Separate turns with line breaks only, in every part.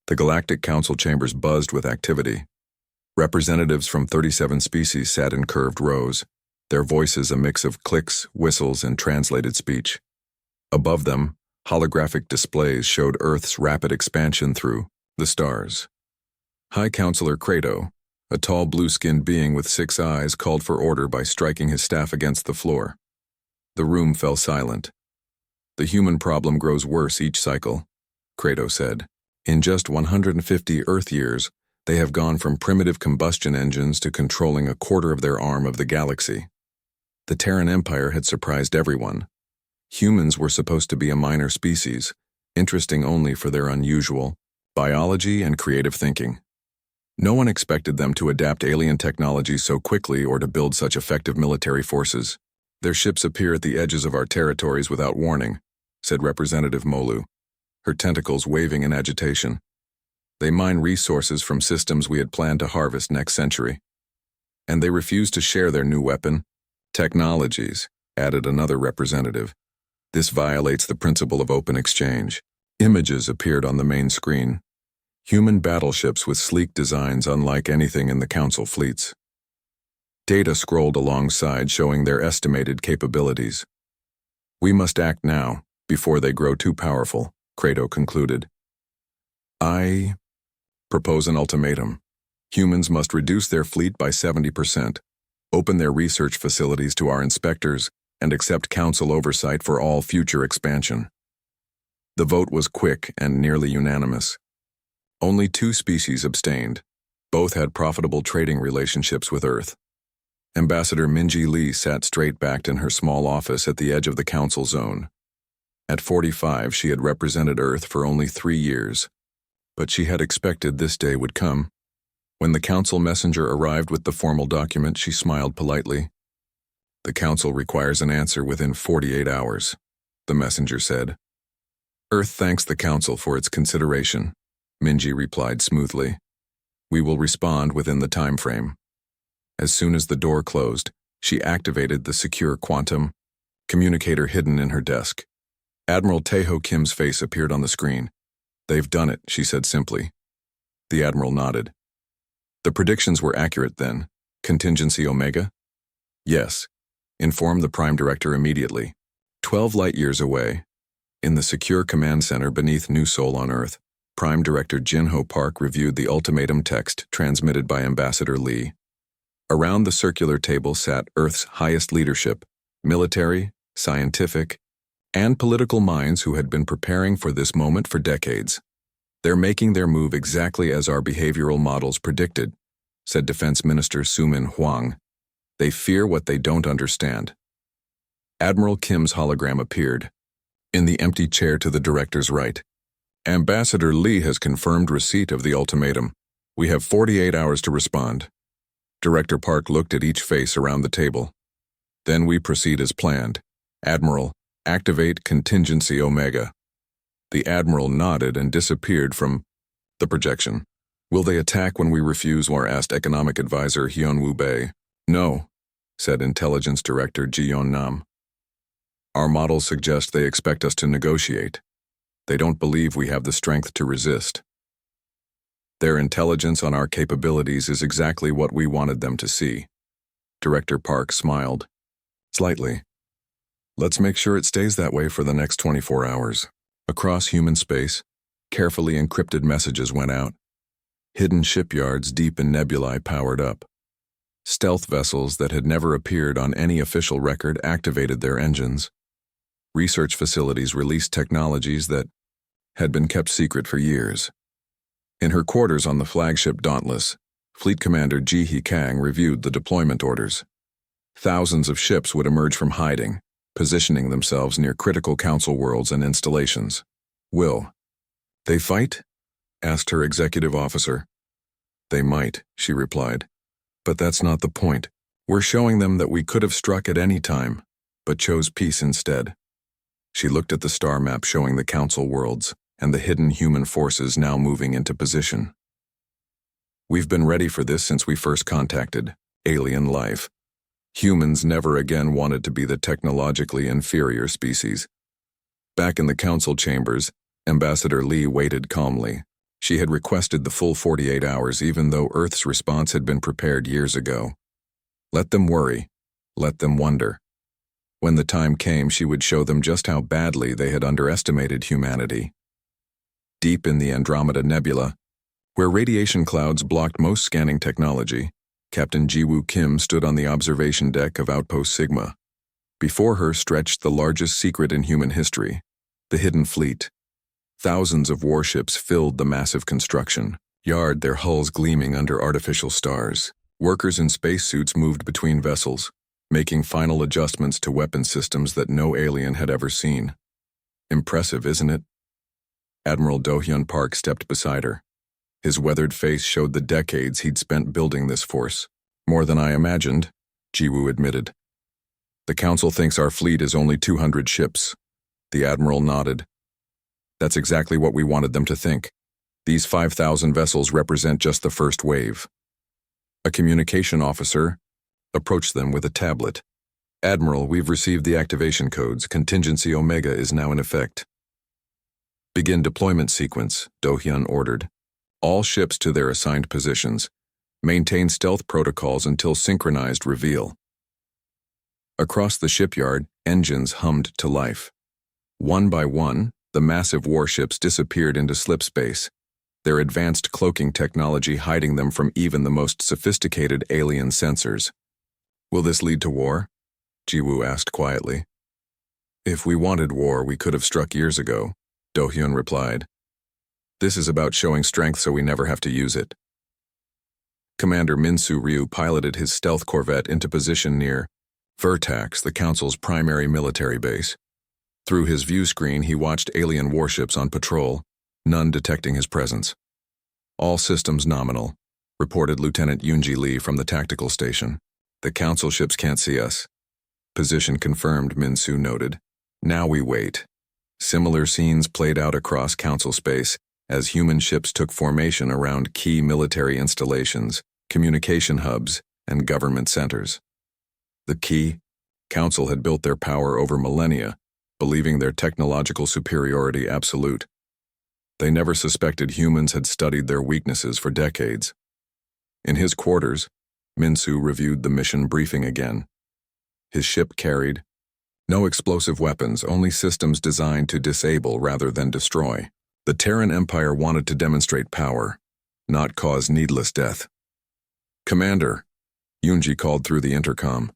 The Galactic Council chambers buzzed with activity. Representatives from 37 species sat in curved rows, their voices a mix of clicks, whistles, and translated speech. Above them, holographic displays showed Earth's rapid expansion through the stars. High Counselor Credo, a tall blue-skinned being with 6 eyes, called for order by striking his staff against the floor. The room fell silent. The human problem grows worse each cycle, Credo said. In just 150 Earth years, they have gone from primitive combustion engines to controlling a quarter of their arm of the galaxy. The Terran Empire had surprised everyone. Humans were supposed to be a minor species, interesting only for their unusual biology and creative thinking. No one expected them to adapt alien technology so quickly or to build such effective military forces. Their ships appear at the edges of our territories without warning, said Representative Molu, her tentacles waving in agitation. They mine resources from systems we had planned to harvest next century. And they refuse to share their new weapon technologies, added another representative. This violates the principle of open exchange. Images appeared on the main screen. Human battleships with sleek designs unlike anything in the Council fleets. Data scrolled alongside showing their estimated capabilities. We must act now, before they grow too powerful, Credo concluded. I propose an ultimatum. Humans must reduce their fleet by 70%, open their research facilities to our inspectors, and accept Council oversight for all future expansion. The vote was quick and nearly unanimous. Only 2 species abstained. Both had profitable trading relationships with Earth. Ambassador Minji Lee sat straight-backed in her small office at the edge of the Council zone. At 45, she had represented Earth for only 3 years. But she had expected this day would come. When the Council messenger arrived with the formal document, she smiled politely. The Council requires an answer within 48 hours, the messenger said. Earth thanks the Council for its consideration, Minji replied smoothly. We will respond within the time frame. As soon as the door closed, she activated the secure quantum communicator hidden in her desk. Admiral Taeho Kim's face appeared on the screen. They've done it, she said simply. The Admiral nodded. The predictions were accurate then. Contingency Omega? Yes. Inform the Prime Director immediately. 12 light-years away, in the secure command center beneath New Sol on Earth, Prime Director Jin-Ho Park reviewed the ultimatum text transmitted by Ambassador Lee. Around the circular table sat Earth's highest leadership, military, scientific, and political minds who had been preparing for this moment for decades. They're making their move exactly as our behavioral models predicted, said Defense Minister Sumin Hwang. They fear what they don't understand. Admiral Kim's hologram appeared. In the empty chair to the director's right. Ambassador Lee has confirmed receipt of the ultimatum. We have 48 hours to respond. Director Park looked at each face around the table. Then we proceed as planned. Admiral, activate Contingency Omega. The Admiral nodded and disappeared from the projection. Will they attack when we refuse? Asked Economic Advisor Hyun-Woo Bae. No, said Intelligence Director Ji-Yeon Nam. Our models suggest they expect us to negotiate. They don't believe we have the strength to resist. Their intelligence on our capabilities is exactly what we wanted them to see. Director Park smiled. Slightly. Let's make sure it stays that way for the next 24 hours. Across human space, carefully encrypted messages went out. Hidden shipyards deep in nebulae powered up. Stealth vessels that had never appeared on any official record activated their engines. Research facilities released technologies that had been kept secret for years. In her quarters on the flagship Dauntless, Fleet Commander Ji Hee Kang reviewed the deployment orders. Thousands of ships would emerge from hiding, positioning themselves near critical Council worlds and installations. Will they fight? Asked her executive officer. They might, she replied. But that's not the point. We're showing them that we could have struck at any time, but chose peace instead. She looked at the star map showing the Council worlds and the hidden human forces now moving into position. We've been ready for this since we first contacted alien life. Humans never again wanted to be the technologically inferior species. Back in the Council chambers, Ambassador Lee waited calmly, She had requested the full 48 hours even though Earth's response had been prepared years ago. Let them worry. Let them wonder. When the time came, she would show them just how badly they had underestimated humanity. Deep in the Andromeda Nebula, where radiation clouds blocked most scanning technology, Captain Jiwoo Kim stood on the observation deck of Outpost Sigma. Before her stretched the largest secret in human history, the Hidden Fleet. Thousands of warships filled the massive construction yard, their hulls gleaming under artificial stars. Workers in spacesuits moved between vessels, making final adjustments to weapon systems that no alien had ever seen. Impressive, isn't it? Admiral Do-hyun Park stepped beside her. His weathered face showed the decades he'd spent building this force. More than I imagined, Jiwoo admitted. The Council thinks our fleet is only 200 ships. The Admiral nodded. That's exactly what we wanted them to think. These 5,000 vessels represent just the first wave. A communication officer approached them with a tablet. Admiral, we've received the activation codes. Contingency Omega is now in effect. Begin deployment sequence, Do-hyun ordered. All ships to their assigned positions. Maintain stealth protocols until synchronized reveal. Across the shipyard, engines hummed to life. One by one, the massive warships disappeared into slipspace, their advanced cloaking technology hiding them from even the most sophisticated alien sensors. Will this lead to war? Jiwoo asked quietly. If we wanted war, we could have struck years ago, Do-hyun replied. This is about showing strength so we never have to use it. Commander Min-Soo Ryu piloted his stealth corvette into position near Vertax, the Council's primary military base. Through his view screen, he watched alien warships on patrol, none detecting his presence. All systems nominal, reported Lieutenant Yoonji Lee from the tactical station. The Council ships can't see us. Position confirmed, Min-Soo noted. Now we wait. Similar scenes played out across Council space as human ships took formation around key military installations, communication hubs, and government centers. The key? Council had built their power over millennia, believing their technological superiority absolute. They never suspected humans had studied their weaknesses for decades. In his quarters, Min-Soo reviewed the mission briefing again. His ship carried no explosive weapons, only systems designed to disable rather than destroy. The Terran Empire wanted to demonstrate power, not cause needless death. Commander, Yoonji called through the intercom.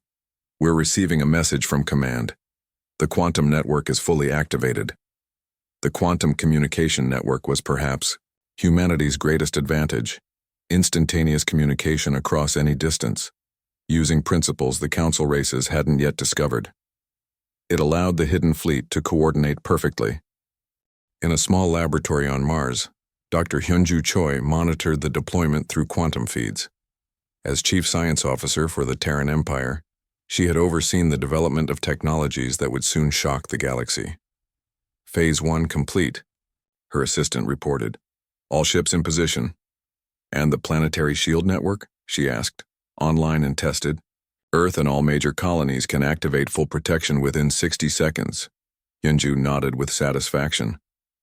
We're receiving a message from command. The quantum network is fully activated. The quantum communication network was perhaps humanity's greatest advantage, instantaneous communication across any distance, using principles the Council races hadn't yet discovered. It allowed the Hidden Fleet to coordinate perfectly. In a small laboratory on Mars, Dr. Hyunju Choi monitored the deployment through quantum feeds. As Chief Science Officer for the Terran Empire, she had overseen the development of technologies that would soon shock the galaxy. Phase 1 complete, her assistant reported. All ships in position. And the planetary shield network? She asked. Online and tested. Earth and all major colonies can activate full protection within 60 seconds. Hyunju nodded with satisfaction.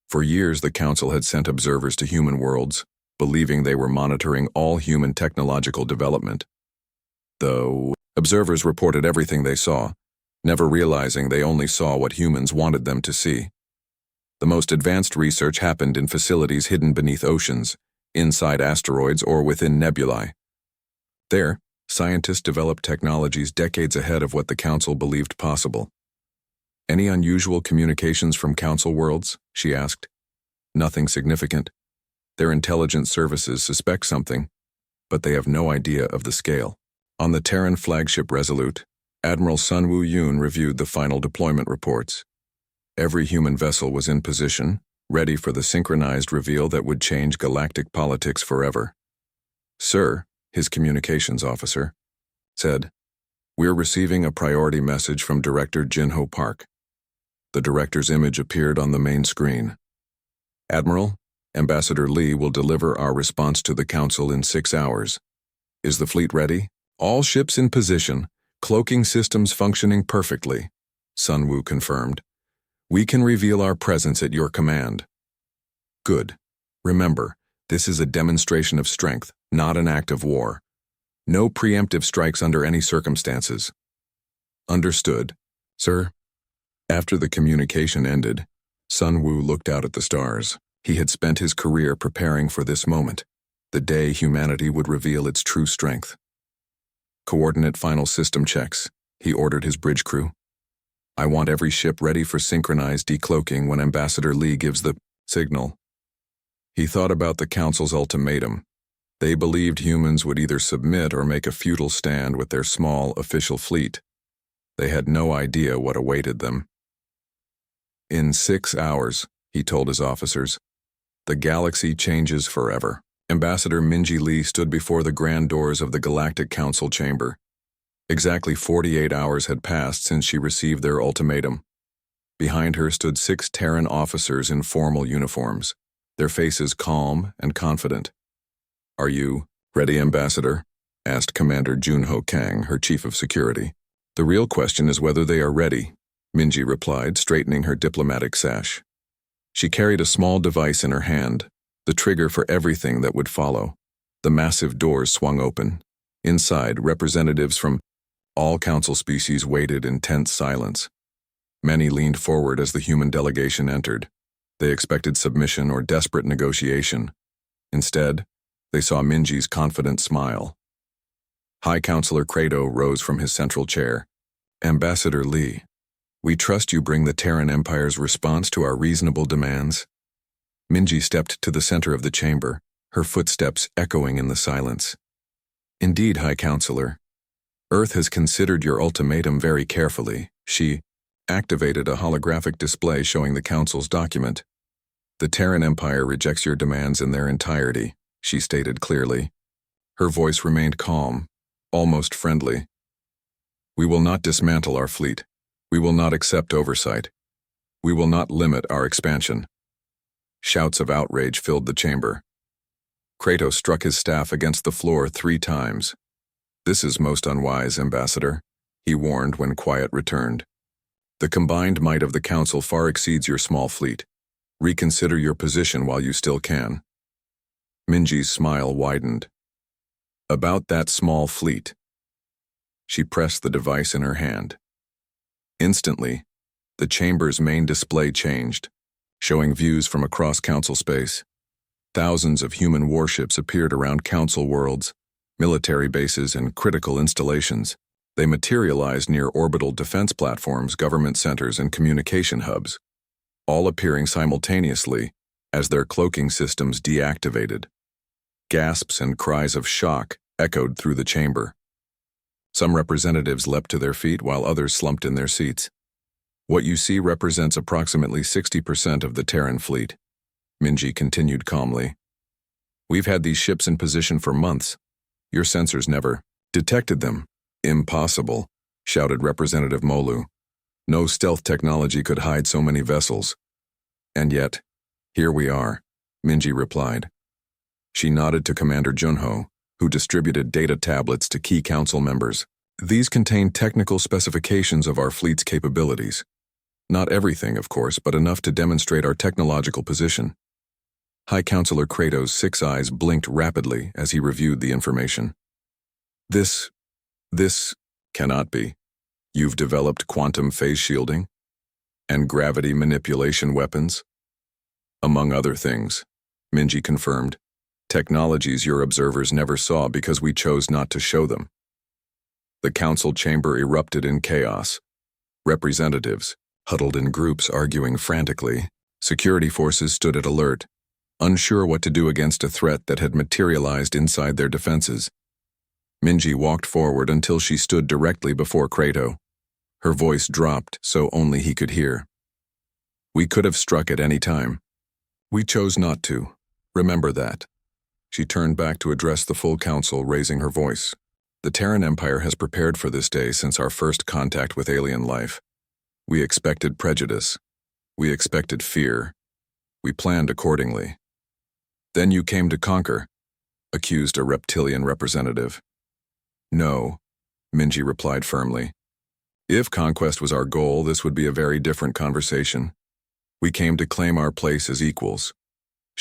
For years, the Council had sent observers to human worlds, believing they were monitoring all human technological development. Though observers reported everything they saw, never realizing they only saw what humans wanted them to see. The most advanced research happened in facilities hidden beneath oceans, inside asteroids, or within nebulae. There, scientists developed technologies decades ahead of what the Council believed possible. Any unusual communications from Council worlds? She asked. Nothing significant. Their intelligence services suspect something, but they have no idea of the scale. On the Terran flagship Resolute, Admiral Sun Woo-yoon reviewed the final deployment reports. Every human vessel was in position, ready for the synchronized reveal that would change galactic politics forever. Sir, his communications officer, said, we're receiving a priority message from Director Jin-Ho Park. The director's image appeared on the main screen. Admiral, Ambassador Lee will deliver our response to the Council in 6 hours. Is the fleet ready? All ships in position, cloaking systems functioning perfectly, Sun Woo confirmed. We can reveal our presence at your command. Good. Remember, This is a demonstration of strength, not an act of war. No preemptive strikes under any circumstances. Understood, sir. After the communication ended, Sun Wu looked out at the stars. He had spent his career preparing for this moment, the day humanity would reveal its true strength. Coordinate final system checks, he ordered his bridge crew. I want every ship ready for synchronized decloaking when Ambassador Li gives the signal. He thought about the Council's ultimatum. They believed humans would either submit or make a futile stand with their small official fleet. They had no idea what awaited them. In 6 hours, he told his officers, the galaxy changes forever. Ambassador Minji Li stood before the grand doors of the Galactic Council chamber. Exactly 48 hours had passed since she received their ultimatum. Behind her stood 6 Terran officers in formal uniforms, their faces calm and confident. Are you ready, Ambassador? Asked Commander Junho Kang, her chief of security. The real question is whether they are ready, Minji replied, straightening her diplomatic sash. She carried a small device in her hand, the trigger for everything that would follow. The massive doors swung open. Inside, representatives from all council species waited in tense silence. Many leaned forward as the human delegation entered. They expected submission or desperate negotiation. Instead, they saw Minji's confident smile. High Counselor Credo rose from his central chair. Ambassador Li, we trust you bring the Terran Empire's response to our reasonable demands. Minji stepped to the center of the chamber, her footsteps echoing in the silence. Indeed, High Counselor. Earth has considered your ultimatum very carefully. She activated a holographic display showing the Council's document. The Terran Empire rejects your demands in their entirety, she stated clearly. Her voice remained calm, almost friendly. We will not dismantle our fleet. We will not accept oversight. We will not limit our expansion. Shouts of outrage filled the chamber. Kratos struck his staff against the floor 3 times. This is most unwise, Ambassador, he warned when quiet returned. The combined might of the Council far exceeds your small fleet. Reconsider your position while you still can. Minji's smile widened. About that small fleet. She pressed the device in her hand. Instantly, the chamber's main display changed, showing views from across Council space. Thousands of human warships appeared around Council worlds, military bases, and critical installations. They materialized near orbital defense platforms, government centers, and communication hubs, all appearing simultaneously as their cloaking systems deactivated. Gasps and cries of shock echoed through the chamber. Some representatives leapt to their feet while others slumped in their seats. What you see represents approximately 60% of the Terran fleet, Minji continued calmly. We've had these ships in position for months. Your sensors never detected them. Impossible, shouted Representative Molu. No stealth technology could hide so many vessels. And yet, here we are, Minji replied. She nodded to Commander Junho, who distributed data tablets to key council members. These contain technical specifications of our fleet's capabilities. Not everything, of course, but enough to demonstrate our technological position. High Counselor Kratos' 6 eyes blinked rapidly as he reviewed the information. This cannot be. You've developed quantum phase shielding and gravity manipulation weapons? Among other things, Minji confirmed. Technologies your observers never saw because we chose not to show them. The council chamber erupted in chaos. Representatives, huddled in groups arguing frantically, security forces stood at alert, unsure what to do against a threat that had materialized inside their defenses. Minji walked forward until she stood directly before Kratos. Her voice dropped so only he could hear. We could have struck at any time. We chose not to. Remember that. She turned back to address the full council, raising her voice. The Terran Empire has prepared for this day since our first contact with alien life. We expected prejudice. We expected fear. We planned accordingly. Then you came to conquer, accused a reptilian representative. No, Minji replied firmly. If conquest was our goal, this would be a very different conversation. We came to claim our place as equals.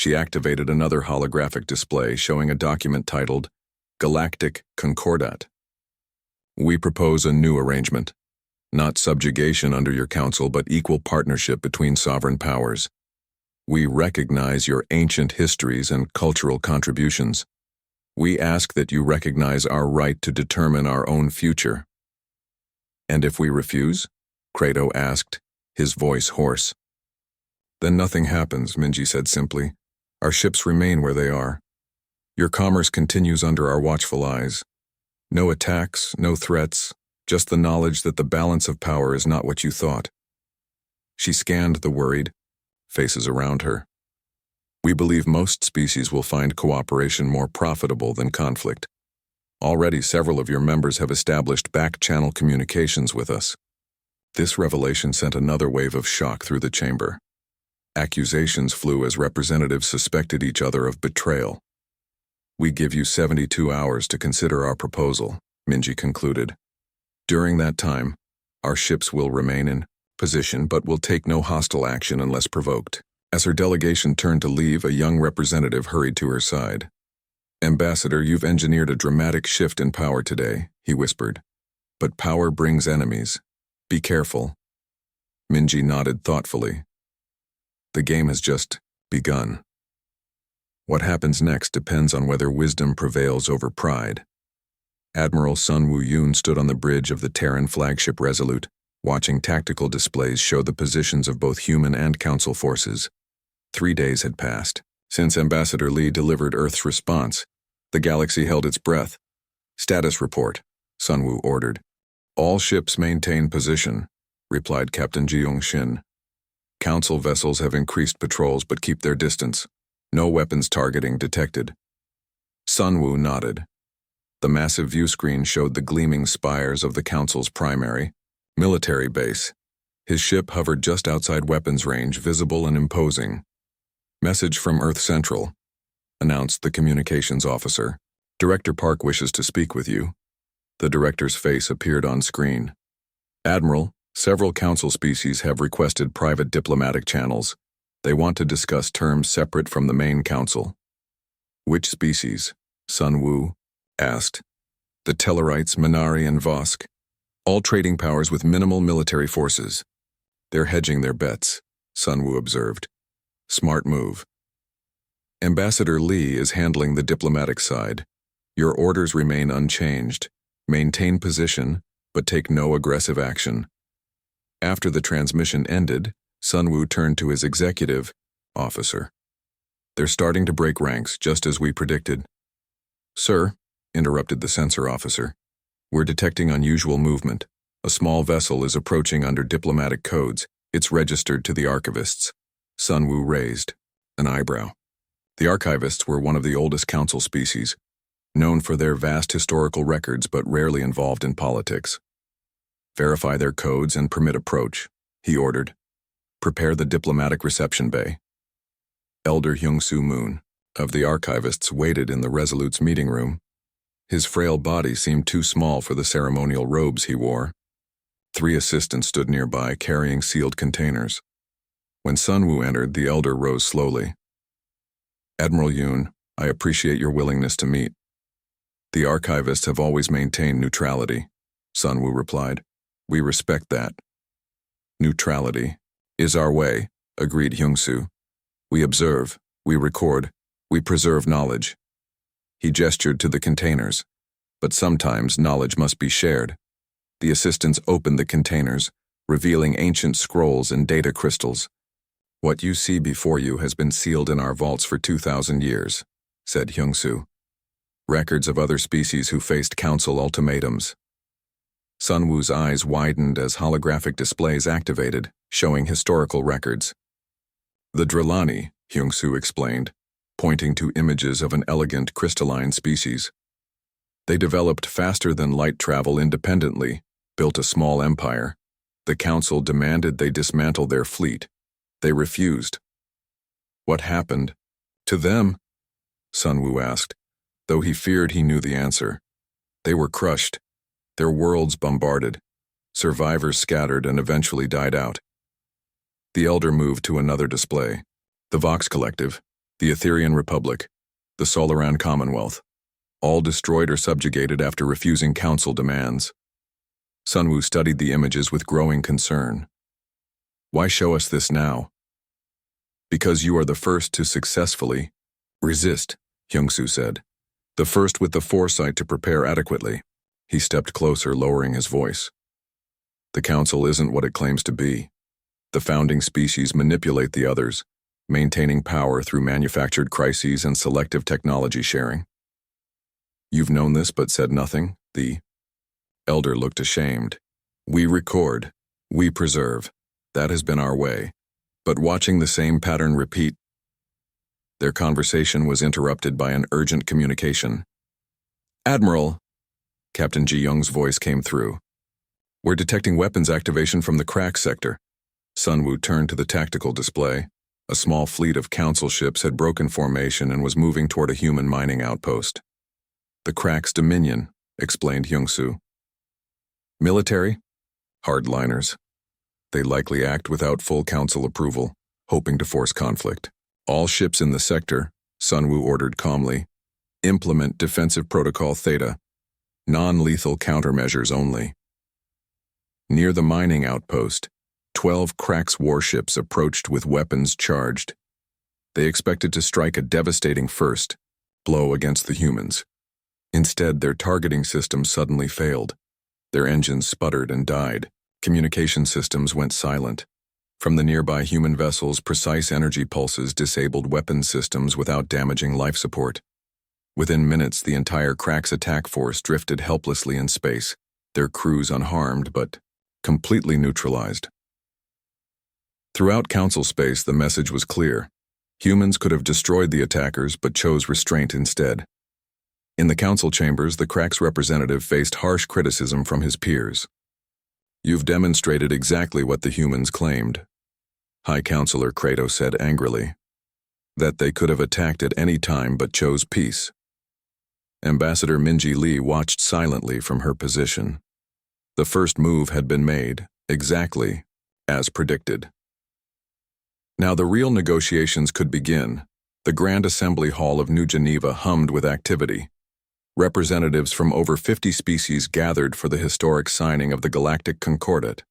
She activated another holographic display showing a document titled Galactic Concordat. We propose a new arrangement. Not subjugation under your council, but equal partnership between sovereign powers. We recognize your ancient histories and cultural contributions. We ask that you recognize our right to determine our own future. And if we refuse? Credo asked, his voice hoarse. Then nothing happens, Minji said simply. Our ships remain where they are. Your commerce continues under our watchful eyes. No attacks, no threats, just the knowledge that the balance of power is not what you thought. She scanned the worried faces around her. We believe most species will find cooperation more profitable than conflict. Already several of your members have established back-channel communications with us. This revelation sent another wave of shock through the chamber. Accusations flew as representatives suspected each other of betrayal. We give you 72 hours to consider our proposal, Minji concluded. During that time, our ships will remain in position but will take no hostile action unless provoked. As her delegation turned to leave, a young representative hurried to her side. Ambassador, you've engineered a dramatic shift in power today, he whispered. But power brings enemies. Be careful. Minji nodded thoughtfully. The game has just begun. What happens next depends on whether wisdom prevails over pride. Admiral Sun Woo-yoon stood on the bridge of the Terran flagship Resolute, watching tactical displays show the positions of both human and council forces. 3 days had passed. Since Ambassador Lee delivered Earth's response, the galaxy held its breath. Status report, Sun Woo ordered. All ships maintain position, replied Captain Jeong Shin. Council vessels have increased patrols but keep their distance. No weapons targeting detected. Sun Woo nodded. The massive view screen showed the gleaming spires of the Council's primary, military base. His ship hovered just outside weapons range, visible and imposing. Message from Earth Central, announced the communications officer. Director Park wishes to speak with you. The director's face appeared on screen. Admiral, several council species have requested private diplomatic channels. They want to discuss terms separate from the main council. Which species? Sun Woo asked. The Tellarites, Minari, and Vosk. All trading powers with minimal military forces. They're hedging their bets, Sun Woo observed. Smart move. Ambassador Lee is handling the diplomatic side. Your orders remain unchanged. Maintain position, but take no aggressive action. After the transmission ended, Sun Woo turned to his executive officer. They're starting to break ranks, just as we predicted. Sir, interrupted the sensor officer, we're detecting unusual movement. A small vessel is approaching under diplomatic codes. It's registered to the archivists. Sun Woo raised an eyebrow. The archivists were one of the oldest council species, known for their vast historical records but rarely involved in politics. Verify their codes and permit approach, he ordered. Prepare the diplomatic reception bay. Elder Hyung-Soo Moon, of the archivists, waited in the Resolute's meeting room. His frail body seemed too small for the ceremonial robes he wore. 3 assistants stood nearby, carrying sealed containers. When Sun Woo entered, the elder rose slowly. Admiral Yoon, I appreciate your willingness to meet. The archivists have always maintained neutrality, Sun Woo replied. We respect that. Neutrality is our way, agreed Hyung-Soo. We observe, we record, we preserve knowledge. He gestured to the containers. But sometimes knowledge must be shared. The assistants opened the containers, revealing ancient scrolls and data crystals. What you see before you has been sealed in our vaults for 2,000 years, said Hyung-Soo. Records of other species who faced council ultimatums. Sun Woo's eyes widened as holographic displays activated, showing historical records. The Drellani, Hyung-Soo explained, pointing to images of an elegant crystalline species. They developed faster than light travel independently, built a small empire. The council demanded they dismantle their fleet. They refused. What happened to them? Sun Woo asked, though he feared he knew the answer. They were crushed, their worlds bombarded, survivors scattered and eventually died out. The elder moved to another display. The Vox Collective, the Etherean Republic, the Solaran Commonwealth, all destroyed or subjugated after refusing council demands. Sunwoo studied the images with growing concern. Why show us this now? Because you are the first to successfully resist, Hyungsoo said. The first with the foresight to prepare adequately. He stepped closer, lowering his voice. The council isn't what it claims to be. The founding species manipulate the others, maintaining power through manufactured crises and selective technology sharing. You've known this but said nothing, the elder looked ashamed. We record, we preserve. That has been our way. But watching the same pattern repeat. Their conversation was interrupted by an urgent communication. Admiral, Captain Ji Young's voice came through. We're detecting weapons activation from the crack sector. Sunwoo turned to the tactical display. A small fleet of council ships had broken formation and was moving toward a human mining outpost. The crack's dominion, explained Hyungsoo. Military? Hardliners. They likely act without full council approval, hoping to force conflict. All ships in the sector, Sunwoo ordered calmly, implement Defensive Protocol Theta, non-lethal countermeasures only. Near the mining outpost, 12 Crack's warships approached with weapons charged. They expected to strike a devastating first blow against the humans. Instead, their targeting system suddenly failed. Their engines sputtered and died. Communication systems went silent. From the nearby human vessels, precise energy pulses disabled weapon systems without damaging life support. Within minutes, the entire Crack's attack force drifted helplessly in space, their crews unharmed but completely neutralized. Throughout Council space, the message was clear. Humans could have destroyed the attackers but chose restraint instead. In the Council chambers, the Crack's representative faced harsh criticism from his peers. You've demonstrated exactly what the humans claimed, High Counselor Kratos said angrily. That they could have attacked at any time but chose peace. Ambassador Minji Lee watched silently from her position. The first move had been made, exactly as predicted. Now the real negotiations could begin. The Grand Assembly Hall of New Geneva hummed with activity. Representatives from over 50 species gathered for the historic signing of the Galactic Concordat.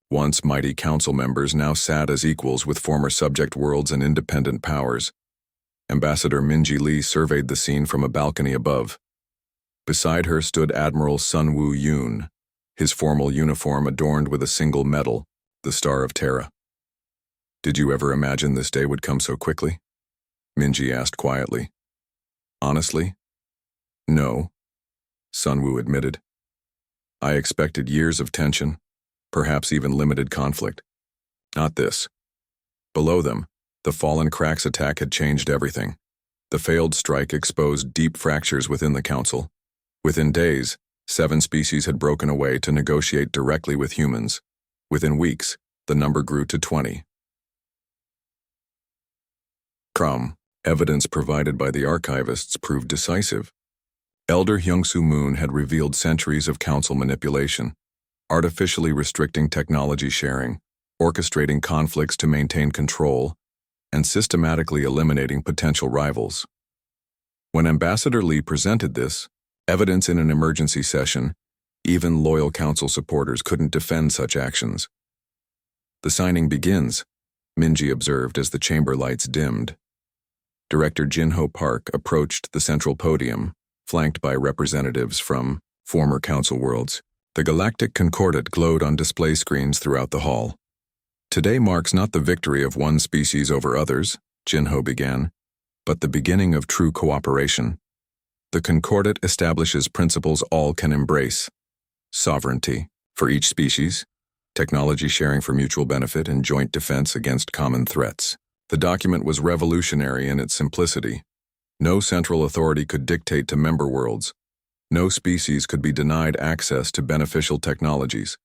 Once mighty council members now sat as equals with former subject worlds and independent powers. Ambassador Minji Lee surveyed the scene from a balcony above. Beside her stood Admiral Sunwoo Yoon, his formal uniform adorned with a single medal, the Star of Terra. Did you ever imagine this day would come so quickly? Minji asked quietly. Honestly? No, Sunwoo admitted. I expected years of tension, perhaps even limited conflict. Not this. Below them, the fallen Crack's attack had changed everything. The failed strike exposed deep fractures within the Council. Within days, 7 species had broken away to negotiate directly with humans. Within weeks, the number grew to 20. Evidence provided by the archivists proved decisive. Elder Hyungsoo Moon had revealed centuries of council manipulation, artificially restricting technology sharing, orchestrating conflicts to maintain control, and systematically eliminating potential rivals. When Ambassador Lee presented this evidence in an emergency session, even loyal council supporters couldn't defend such actions. The signing begins, Minji observed as the chamber lights dimmed. Director Jin-Ho Park approached the central podium, flanked by representatives from former council worlds. The Galactic Concordat glowed on display screens throughout the hall. Today marks not the victory of one species over others, Jin-Ho began, but the beginning of true cooperation. The Concordat establishes principles all can embrace. Sovereignty for each species, technology sharing for mutual benefit, and joint defense against common threats. The document was revolutionary in its simplicity. No central authority could dictate to member worlds. No species could be denied access to beneficial technologies.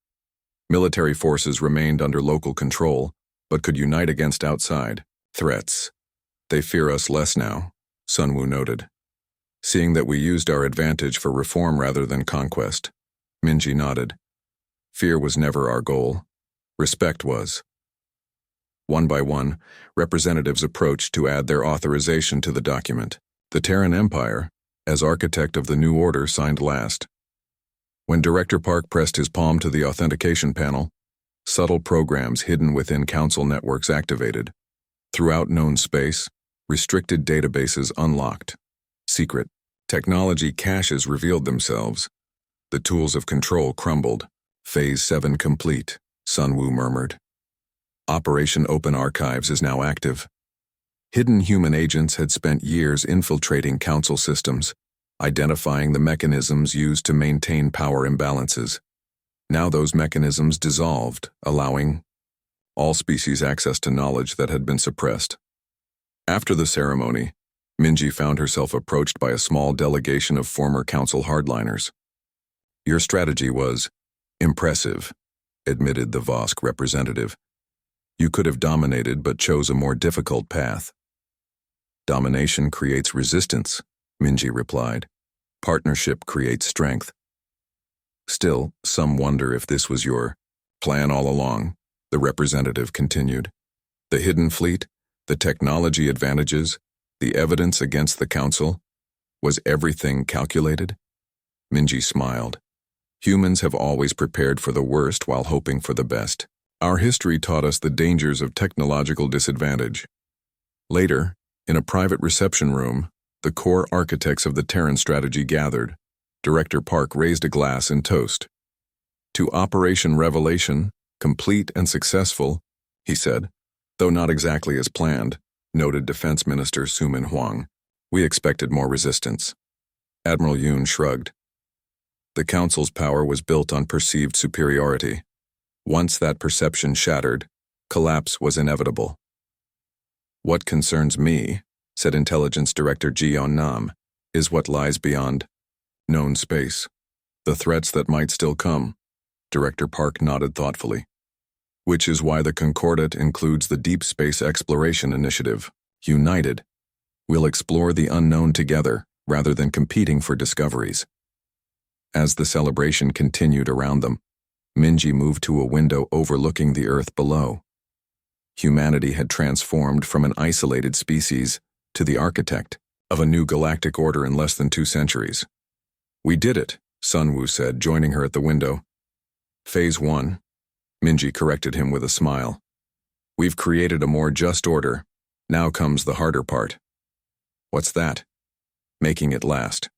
Military forces remained under local control, but could unite against outside threats. They fear us less now, Sunwoo noted. Seeing that we used our advantage for reform rather than conquest. Minji nodded. Fear was never our goal. Respect was. One by one, representatives approached to add their authorization to the document. The Terran Empire, as architect of the new order, signed last. When Director Park pressed his palm to the authentication panel, subtle programs hidden within Council networks activated. Throughout known space, restricted databases unlocked. Secret technology caches revealed themselves. The tools of control crumbled. Phase 7 complete, Sunwoo murmured. Operation Open Archives is now active. Hidden human agents had spent years infiltrating Council systems, identifying the mechanisms used to maintain power imbalances. Now those mechanisms dissolved, allowing all species access to knowledge that had been suppressed. After the ceremony, Minji found herself approached by a small delegation of former Council hardliners. Your strategy was impressive, admitted the Vosk representative. You could have dominated but chose a more difficult path. Domination creates resistance, Minji replied. Partnership creates strength. Still, some wonder if this was your plan all along, the representative continued. The hidden fleet, the technology advantages, the evidence against the Council, was everything calculated? Minji smiled. Humans have always prepared for the worst while hoping for the best. Our history taught us the dangers of technological disadvantage. Later, in a private reception room, the core architects of the Terran strategy gathered. Director Park raised a glass in toast. To Operation Revelation, complete and successful, he said, though not exactly as planned, noted Defense Minister Sumin Huang. We expected more resistance. Admiral Yoon shrugged. The Council's power was built on perceived superiority. Once that perception shattered, collapse was inevitable. What concerns me, said Intelligence Director Jion Nam, is what lies beyond known space. The threats that might still come. Director Park nodded thoughtfully. Which is why the Concordat includes the Deep Space Exploration Initiative. United, we'll explore the unknown together rather than competing for discoveries. As the celebration continued around them, Minji moved to a window overlooking the Earth below. Humanity had transformed from an isolated species to the architect of a new galactic order in less than 2 centuries. We did it, Sunwoo said, joining her at the window. Phase 1. Minji corrected him with a smile. We've created a more just order. Now comes the harder part. What's that? Making it last.